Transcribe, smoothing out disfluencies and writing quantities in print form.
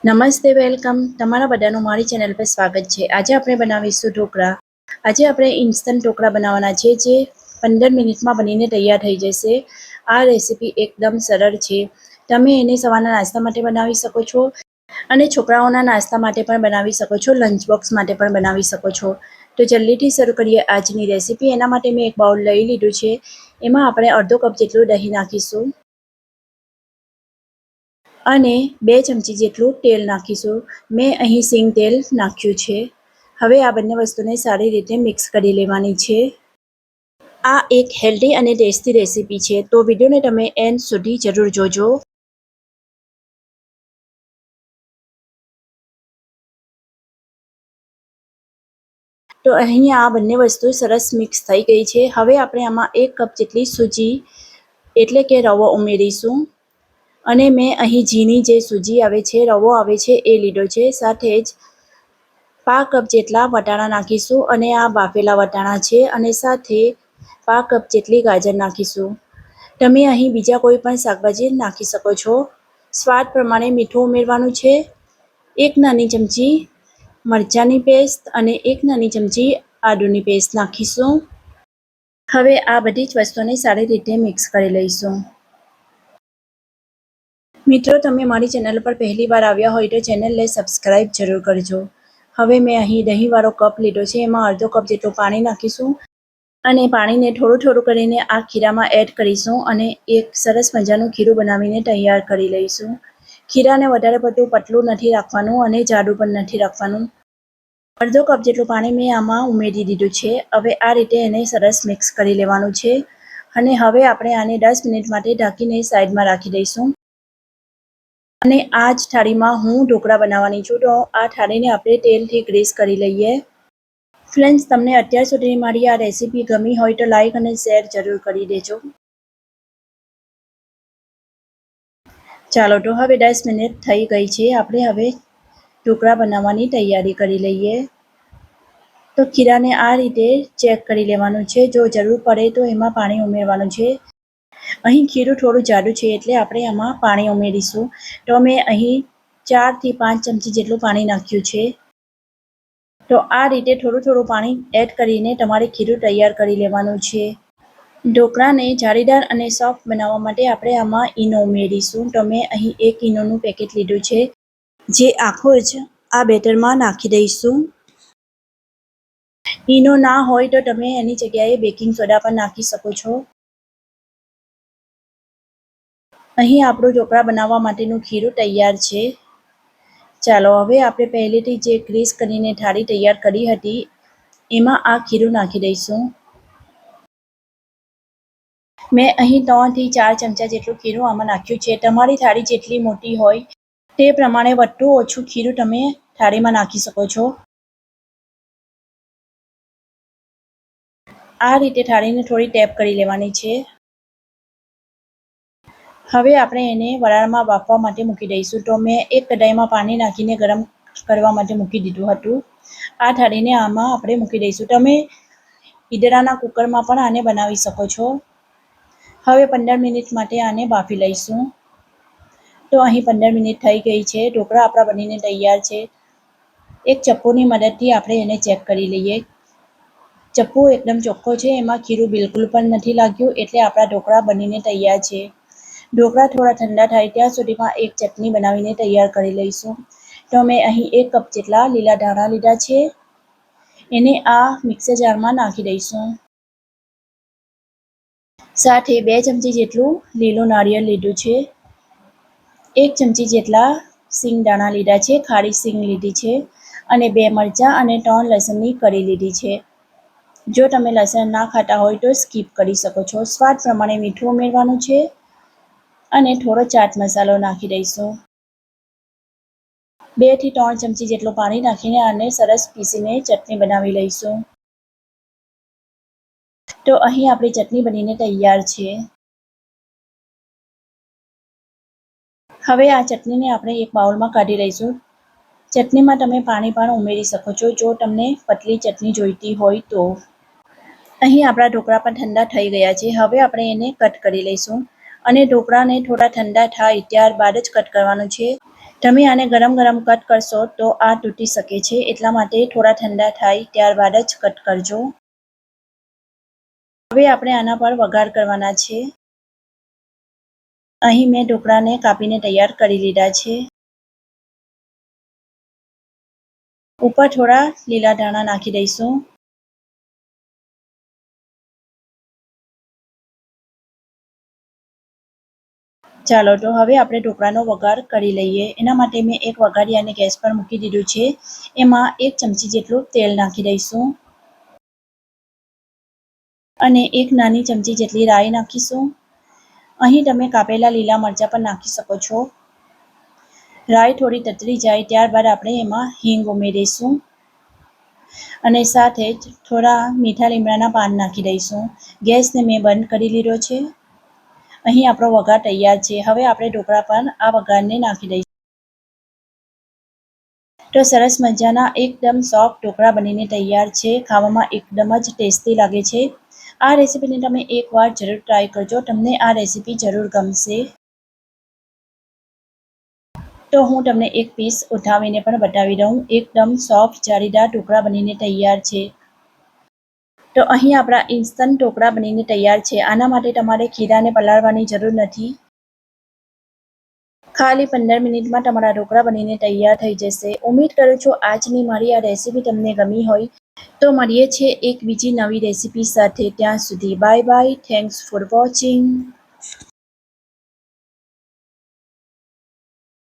નમસ્તે, વેલકમ. તમારા બધાનું મારી ચેનલ પર સ્વાગત છે. આજે આપણે બનાવીશું ઢોકળા. આજે આપણે ઇન્સ્ટન્ટ ઢોકળા બનાવવાના છે, જે 15 મિનિટમાં બનીને તૈયાર થઈ જશે. આ રેસીપી એકદમ સરળ છે. તમે એને સવારના નાસ્તા માટે બનાવી શકો છો અને છોકરાઓના નાસ્તા માટે પણ બનાવી શકો છો, લંચ બોક્સ માટે પણ બનાવી શકો છો. તો જલ્દીથી શરૂ કરીએ આજની રેસીપી. એના માટે મેં એક બાઉલ લઈ લીધું છે. એમાં આપણે અડધો કપ જેટલું દહીં નાખીશું અને 2 ચમચી જેટલું તેલ નાખીશું. મેં અહીં સિંગ તેલ નાખ્યું છે. હવે આ બંને વસ્તુને સારી રીતે મિક્સ કરી લેવાની છે. આ એક હેલ્ધી અને ટેસ્ટી રેસીપી છે, તો વિડીયોને તમે એન્ડ સુધી જરૂર જોજો. તો અહીં આ બંને વસ્તુ સરસ મિક્સ થઈ ગઈ છે. હવે આપણે આમાં 1 કપ જેટલી સૂજી એટલે કે રવો ઉમેરીશું. અને મેં અહીં ઝીણી જે સૂજી આવે છે, રવો આવે છે, એ લીધો છે. સાથે જ 1/2 કપ જેટલા વટાણા નાખીશું અને આ બાફેલા વટાણા છે. અને સાથે 1/2 કપ જેટલી ગાજર નાખીશું. તમે અહીં બીજા કોઈ પણ શાકભાજી નાખી શકો છો. સ્વાદ પ્રમાણે મીઠું ઉમેરવાનું છે. 1 નાની ચમચી મરચાંની પેસ્ટ અને 1 નાની ચમચી આદુની પેસ્ટ નાખીશું. હવે આ બધી જ વસ્તુને સારી રીતે મિક્સ કરી લઈશું. મિત્રો, તમે મારી ચેનલ પર પહેલી વાર આવ્યા હોય તો ચેનલને સબસ્ક્રાઇબ જરૂર કરજો. હવે મેં અહીં દહીંવાળો કપ લીધો છે. એમાં અડધો કપ જેટલું પાણી નાખીશું અને પાણીને થોડું થોડું કરીને આ ખીરામાં એડ કરીશું અને એક સરસ મજાનું ખીરું બનાવીને તૈયાર કરી લઈશું. ખીરાને વધારે પડતું પતલું નથી રાખવાનું અને જાડું પણ નથી રાખવાનું. અડધો કપ જેટલું પાણી મેં આમાં ઉમેરી દીધું છે. હવે આ રીતે એને સરસ મિક્સ કરી લેવાનું છે અને હવે આપણે આને 10 મિનિટ માટે ઢાંકીને સાઈડમાં રાખી દઈશું. અને આ જ થાળીમાં હું ઢોકળા બનાવવાની છું, તો આ થાળીને આપણે તેલથી ગ્રીસ કરી લઈએ. ફ્રેન્ડ્સ, તમને અત્યાર સુધી મારી આ રેસીપી ગમી હોય તો લાઈક અને શેર જરૂર કરી દેજો. ચાલો, તો હવે 10 મિનિટ થઈ ગઈ છે. આપણે હવે ઢોકળા બનાવવાની તૈયારી કરી લઈએ. તો ખીરાને આ રીતે ચેક કરી લેવાનું છે. જો જરૂર પડે તો એમાં પાણી ઉમેરવાનું છે. અહીં ખીરું થોડું જાડું છે એટલે આપણે આમાં પાણી ઉમેરીશું. તો મેં અહીં 4 થી 5 ચમચી જેટલું પાણી નાખ્યું છે. તો આ રીતે થોડું થોડું પાણી એડ કરીને તમારે ખીરું તૈયાર કરી લેવાનું છે. ઢોકળાને જાળીદાર અને સોફ્ટ બનાવવા માટે આપણે આમાં ઈનો ઉમેરીશું. તો મેં અહીં 1 ઈનોનું પેકેટ લીધું છે, જે આખું જ આ બેટરમાં નાખી દઈશું. ઈનો ના હોય તો તમે એની જગ્યાએ બેકિંગ સોડા પણ નાખી શકો છો. અહીં આપણું ઢોકળા બનાવવા માટેનું ખીરું તૈયાર છે. ચાલો, હવે આપણે પહેલેથી જે ગ્રીસ કરીને થાળી તૈયાર કરી હતી એમાં આ ખીરું નાખી દઈશું. મેં અહીં 3 થી 4 ચમચા જેટલું ખીરું આમાં નાખ્યું છે. તમારી થાળી જેટલી મોટી હોય તે પ્રમાણે વધુ ઓછું ખીરું તમે થાળીમાં નાખી શકો છો. આ રીતે થાળીને થોડી ટેપ કરી લેવાની છે. હવે આપણે એને વરાળમાં બાફવા માટે મૂકી દઈશું. તો મેં એક કઢાઈમાં પાણી નાખીને ગરમ કરવા માટે મૂકી દીધું હતું. આ થાળીને આમાં આપણે મૂકી દઈશું. તમે ઈદડાના કુકરમાં પણ આને બનાવી શકો છો. હવે 15 મિનિટ માટે આને બાફી લઈશું. તો અહીં 15 મિનિટ થઈ ગઈ છે. ઢોકળા આપણા બનીને તૈયાર છે. એક ચપ્પુની મદદથી આપણે એને ચેક કરી લઈએ. ચપ્પુ એકદમ ચોખ્ખો છે, એમાં ખીરું બિલકુલ પણ નથી લાગ્યું, એટલે આપણા ઢોકળા બનીને તૈયાર છે. ઢોકળા થોડા ઠંડા થાય ત્યાં સુધીમાં એક ચટણી બનાવીને તૈયાર કરી લઈશું. તો મેં અહીં 1 કપ જેટલા લીલા ધાણા લીધા છે. એને આ મિક્સર જારમાં નાખી દઈશું. સાથે 2 ચમચી જેટલું લીલું નાળિયેર લીધું છે. 1 ચમચી જેટલા સિંગ દાણા લીધા છે, ખારી સિંગ લીધી છે. અને 2 મરચાં અને 3 લસણની કળી લીધી છે. જો તમે લસણ ના ખાતા હોય તો સ્કીપ કરી શકો છો. સ્વાદ પ્રમાણે મીઠું ઉમેરવાનું છે અને થોડો ચાટ મસાલો નાખી દઈશું. 2 થી 3 ચમચી જેટલું પાણી નાખીને આને સરસ પીસીને ચટણી બનાવી લઈશું. તો અહીં આપણી ચટણી બનીને તૈયાર છે. હવે આ ચટણીને આપણે એક બાઉલમાં કાઢી લઈશું. ચટણીમાં તમે પાણી પણ ઉમેરી શકો છો, જો તમને પતલી ચટણી જોઈતી હોય તો. અહીં આપણા ઢોકળા પણ ઠંડા થઈ ગયા છે. હવે આપણે એને કટ કરી લઈશું અને ઢોકળાને થોડા ઠંડા થાય ત્યારબાદ જ કટ કરવાનું છે. તમે આને ગરમ ગરમ કટ કરશો તો આ તૂટી શકે છે, એટલા માટે થોડા ઠંડા થાય ત્યારબાદ જ કટ કરજો. હવે આપણે આના પર વઘાર કરવાના છે. અહીં મેં ઢોકળાને કાપીને તૈયાર કરી લીધા છે. ઉપર થોડા લીલા ધાણા નાખી દઈશું. ચાલો તો હવે આપણે ઢોકળાનો વઘાર કરી લઈએ. એના માટે મેં એક વઘારિયાને ગેસ પર મૂકી દીધું છે. એમાં 1 ચમચી જેટલું તેલ નાખી દઈશું અને 1 નાની ચમચી જેટલી રાઈ નાખીશું. અહીં તમે કાપેલા લીલા મરચાં પણ નાખી શકો છો. રાઈ થોડી તતરી જાય ત્યારબાદ આપણે એમાં હિંગ ઉમેરીશું અને સાથે જ થોડા મીઠા લીમડાના પાન નાખી દઈશું. ગેસને મેં બંધ કરી લીધો છે. અહીં આપણો વઘાર તૈયાર છે. હવે આપણે ઢોકળા પર આ વઘારને નાખી દઈશું. તો સરસ મજાના એકદમ સોફ્ટ ઢોકળા બનીને તૈયાર છે. ખાવામાં એકદમ જ ટેસ્ટી લાગે છે. આ રેસીપીને તમે એકવાર જરૂર ટ્રાય કરજો. તમને આ રેસીપી જરૂર ગમશે. તો હું તમને એક પીસ ઉઠાવીને પણ બતાવી દઉં. એકદમ સોફ્ટ જાળીદાર ઢોકળા બનીને તૈયાર છે. તો અહીં આપણા ઇન્સ્ટન્ટ ઢોકળા બનીને તૈયાર છે. આના માટે તમારે ખીરાને પલાળવાની જરૂર નથી. ખાલી 15 મિનિટમાં તમારા ઢોકળા બનીને તૈયાર થઈ જશે. ઉમ્મીદ કરું છું આજની મારી આ રેસીપી તમને ગમી હોય. તો મળીએ છીએ એક બીજી નવી રેસીપી સાથે. ત્યાં સુધી bye bye. Thanks for watching.